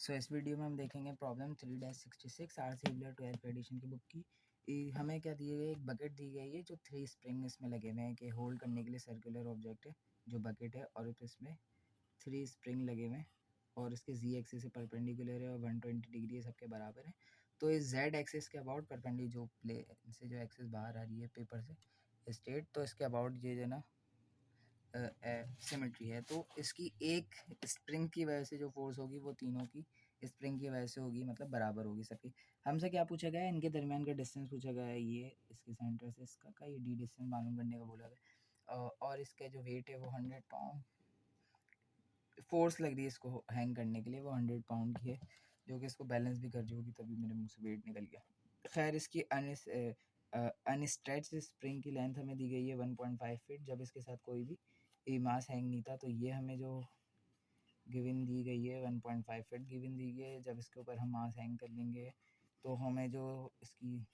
सो इस वीडियो में हम देखेंगे problem 3-66 RC Hibbeler 12th addition की बुक की। हमें क्या दिए गए, एक बकेट दी गई है जो 3 स्प्रिंग इसमें लगे हुए हैं कि होल्ड करने के लिए सर्कुलर ऑब्जेक्ट है जो बकेट है, और इसमें 3 स्प्रिंग लगे हुए हैं और इसके जी एक्सिस से परपेंडिकुलर है और 120 डिग्री सबके बराबर है। तो इस जेड एक्सिस के अबाउट परपेंडिकुलर जो प्लेन से जो एक्सिस बाहर आ रही है पेपर से स्टेट, तो इसके अबाउट ये जो ना सिमेट्री है। तो इसकी एक स्प्रिंग की वजह से जो फोर्स होगी वो तीनों की स्प्रिंग की वजह से होगी, मतलब बराबर होगी सबकी। हमसे क्या पूछा गया है, इनके दरमियान का डिस्टेंस पूछा गया है, ये इसके सेंटर से इसका का ये डी डिस्टेंस मालूम करने का बोला गया। और इसका जो वेट है वो 100 पाउंड, फोर्स लग रही है इसको हैंग करने के लिए वो 100 पाउंड की है, जो कि इसको बैलेंस भी कर रही होगी, तभी मेरे मुंह से वेट निकल गया। खैर, इसकी अनस्ट्रेच्ड स्प्रिंग की लेंथ हमें दी गई है 1.5 फीट, जब इसके साथ कोई भी मास हैंग नहीं था। तो ये हमें जो गिवन दी गई है 1.5 फीट गिवन दी गई है। जब इसके ऊपर हम मास हैंग कर लेंगे तो हमें जो इसकी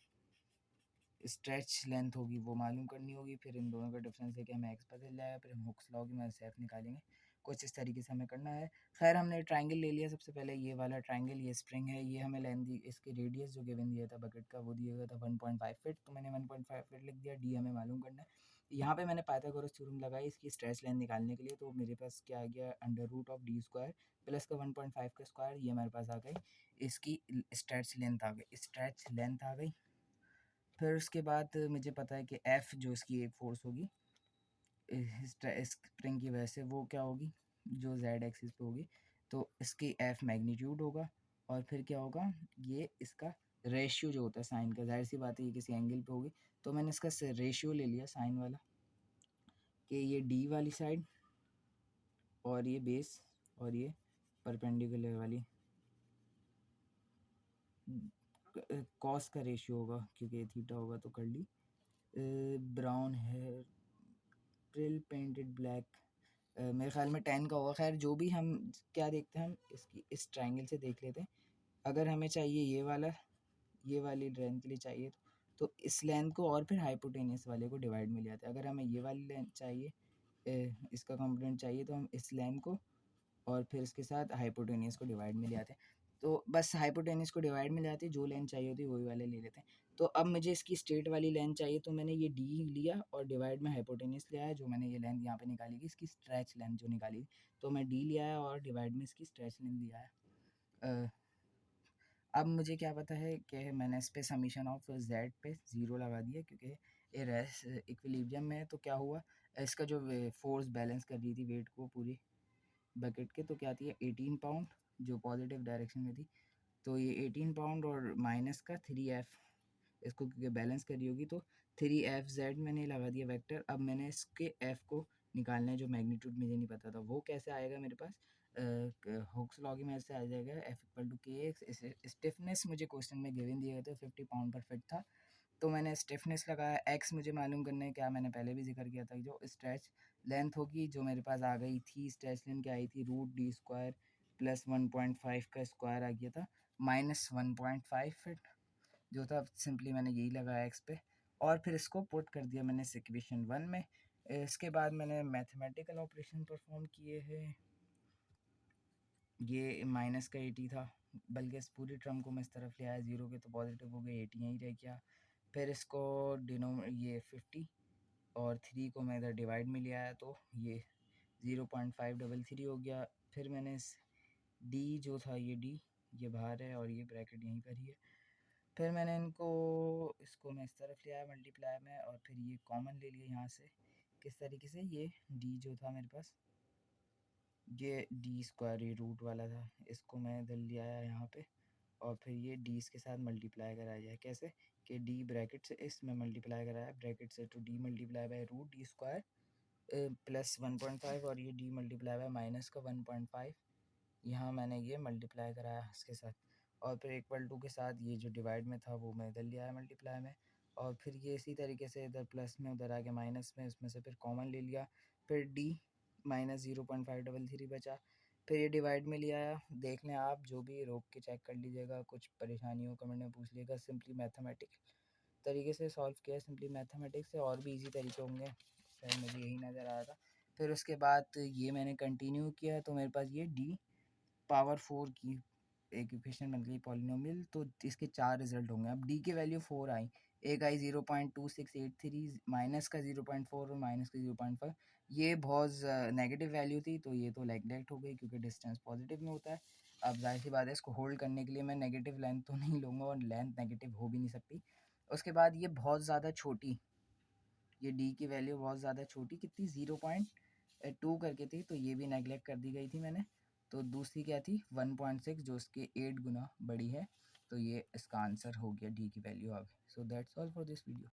स्ट्रेच लेंथ होगी वो मालूम करनी होगी। फिर इन दोनों का डिफरेंस लेके हमें एक्स पता चल जाएगा, फिर हम हुक्स लॉ की मदद से एफ निकालेंगे। कुछ इस तरीके से हमें करना है। खैर, हमने ट्रायंगल ले लिया। सबसे पहले ये वाला ट्रायंगल, ये स्प्रिंग है, ये हमें लेंथ दी, इसकी रेडियस जो गिवन दिया था बकेट का वो दिया गया था 1.5 फीट, तो मैंने 1.5 फीट लिख दिया। डी हमें मालूम करना है। यहाँ पे मैंने पाइथागोरस थ्योरम लगाई इसकी स्ट्रेच लेंथ निकालने के लिए, तो मेरे पास क्या आ गया, under root of D square plus का 1.5 का स्क्वायर, ये हमारे पास आ गई इसकी स्ट्रेच लेंथ आ गई, स्ट्रेच लेंथ आ गई। फिर उसके बाद मुझे पता है कि एफ़ जो इसकी एक फोर्स होगी स्प्रिंग की वजह से, वो क्या होगी, जो जेड एक्सिस पे होगी, तो इसकी एफ मैग्नीट्यूड होगा। और फिर क्या होगा, ये इसका रेशियो जो होता है साइन का, जाहिर सी बात है ये किसी एंगल पे होगी, तो मैंने इसका रेशियो ले लिया साइन वाला कि ये डी वाली साइड और ये बेस और ये परपेंडिकुलर वाली कॉस का रेशियो होगा, क्योंकि थीटा होगा तो कर ली। ब्राउन हेयर प्रिल पेंटेड ब्लैक, मेरे ख्याल में 10 का होगा। खैर, जो भी, हम क्या देखते हैं, हम इसकी इस ट्रायंगल से देख लेते हैं। अगर हमें चाहिए ये वाली लेंथ के लिए चाहिए तो इस लेंथ को और फिर हाइपोटेनियस वाले को डिवाइड में ले आते हैं। अगर हमें ये वाली लेंथ चाहिए, इसका कंपोनेंट चाहिए, तो हम इस लेंथ को और फिर इसके साथ हाइपोटेनियस को डिवाइड में ले आते हैं। तो बस हाइपोटेनियस को डिवाइड में ले आते हैं, जो लेंथ चाहिए होती है वही वाले ले लेते हैं। तो अब मुझे इसकी स्ट्रेट वाली लेंथ चाहिए, तो मैंने ये डी लिया और डिवाइड में हाइपोटेनियस लिया है, जो मैंने ये लेंथ यहाँ पे निकाली थी इसकी स्ट्रेच लेंथ जो निकाली थी, तो मैं डी लिया है और डिवाइड में इसकी स्ट्रेच लेंथ लिया है। अब मुझे क्या पता है कि मैंने इस पे समीशन ऑफ जेड पे ज़ीरो लगा दिया, क्योंकि ये रेस इक्विलिब्रियम में है। तो क्या हुआ, इसका जो फोर्स बैलेंस कर रही थी वेट को पूरी बकेट के, तो क्या थी 18 पाउंड जो पॉजिटिव डायरेक्शन में थी, तो ये 18 पाउंड और माइनस का 3F, इसको क्योंकि बैलेंस करी होगी, तो 3FZ मैंने लगा दिया वेक्टर। अब मैंने इसके F को निकालना है, जो मैग्नीट्यूड मुझे नहीं पता था, वो कैसे आएगा मेरे पास, हुक्स लॉ की मदद से आ जाएगा F equal to KX। Stiffness मुझे क्वेश्चन में गिवन दिए गए थे, 50 पाउंड पर फिट था, तो मैंने स्टिफनेस लगाया। एक्स मुझे मालूम करना है, क्या मैंने पहले भी जिक्र किया था, जो स्ट्रेच लेंथ होगी जो मेरे पास आ गई थी, स्ट्रेच लेंथ क्या आई थी, रूट डी स्क्वायर प्लस 1.5 का स्क्वायर आ गया था माइनस 1.5 फिट जो था। सिंपली मैंने यही लगाया एक्स पे और फिर इसको पुट कर दिया मैंने इक्वेशन 1 में। इसके बाद मैंने मैथमेटिकल ऑपरेशन परफॉर्म किए हैं। ये माइनस का 80 था, बल्कि इस पूरी टर्म को मैं इस तरफ ले आया, ज़ीरो के तो पॉजिटिव हो गए, 80 यहीं रह गया। फिर इसको ये 50 और 3 को मैं इधर डिवाइड में ले आया, तो ये 0.533 हो गया। फिर मैंने इस डी जो था, ये बाहर है और ये ब्रैकेट यहीं पर ही है। फिर मैंने इसको मैं इस तरफ ले आया मल्टीप्लाई में, और फिर ये कॉमन ले लिया यहाँ से। किस तरीके से, ये डी जो था मेरे पास, ये डी स्क्वायर, ये रूट वाला था, इसको मैं इधर ले आया यहाँ पे, और फिर ये डी के साथ मल्टीप्लाई कराया जाए। कैसे कि डी ब्रैकेट से इसमें मल्टीप्लाई कराया ब्रैकेट से, तो D multiply by root D square plus 1.5, और ये डी मल्टीप्लाई बाय माइनस का 1.5, यहाँ मैंने ये मल्टीप्लाई कराया इसके साथ, और फिर इक्वल टू के साथ ये जो डिवाइड में था वो मैं इधर ले आया मल्टीप्लाई में, और फिर ये इसी तरीके से इधर प्लस में, उधर आके माइनस में, इसमें से फिर कॉमन ले लिया। फिर डी माइनस 0.533 बचा। फिर ये डिवाइड में ले आया। देख लें आप, जो भी रोक के चेक कर लीजिएगा, कुछ परेशानी हो कमेंट में पूछ लीजिएगा। सिंपली मैथमेटिक तरीके से सॉल्व किया, सिंपली मैथमेटिक्स से, और भी इजी तरीके होंगे, शायद मुझे यही नज़र आ रहा था। फिर उसके बाद ये मैंने कंटिन्यू किया, तो मेरे पास ये डी पावर 4 की एक इक्वेशन बन गई पॉलिनोमियल, तो इसके 4 रिजल्ट होंगे। अब डी की वैल्यू 4 आई, एक आई 0.2683, माइनस का 0.4 और माइनस का 0.5। ये बहुत नेगेटिव वैल्यू थी, तो ये तो नेगलेक्ट हो गई क्योंकि डिस्टेंस पॉजिटिव में होता है। अब जाहिर सी बात है, इसको होल्ड करने के लिए मैं नेगेटिव लेंथ तो नहीं लूँगा और लेंथ नेगेटिव हो भी नहीं सकती। उसके बाद ये बहुत ज़्यादा छोटी, ये डी की वैल्यू बहुत ज़्यादा छोटी, कितनी 0.2 करके थी, तो ये भी नेगलेक्ट कर दी गई थी मैंने। तो दूसरी क्या थी 1.6, जो इसके 8 गुना बड़ी है। तो ये इसका आंसर हो गया डी की वैल्यू आ गई। So that's all for this video.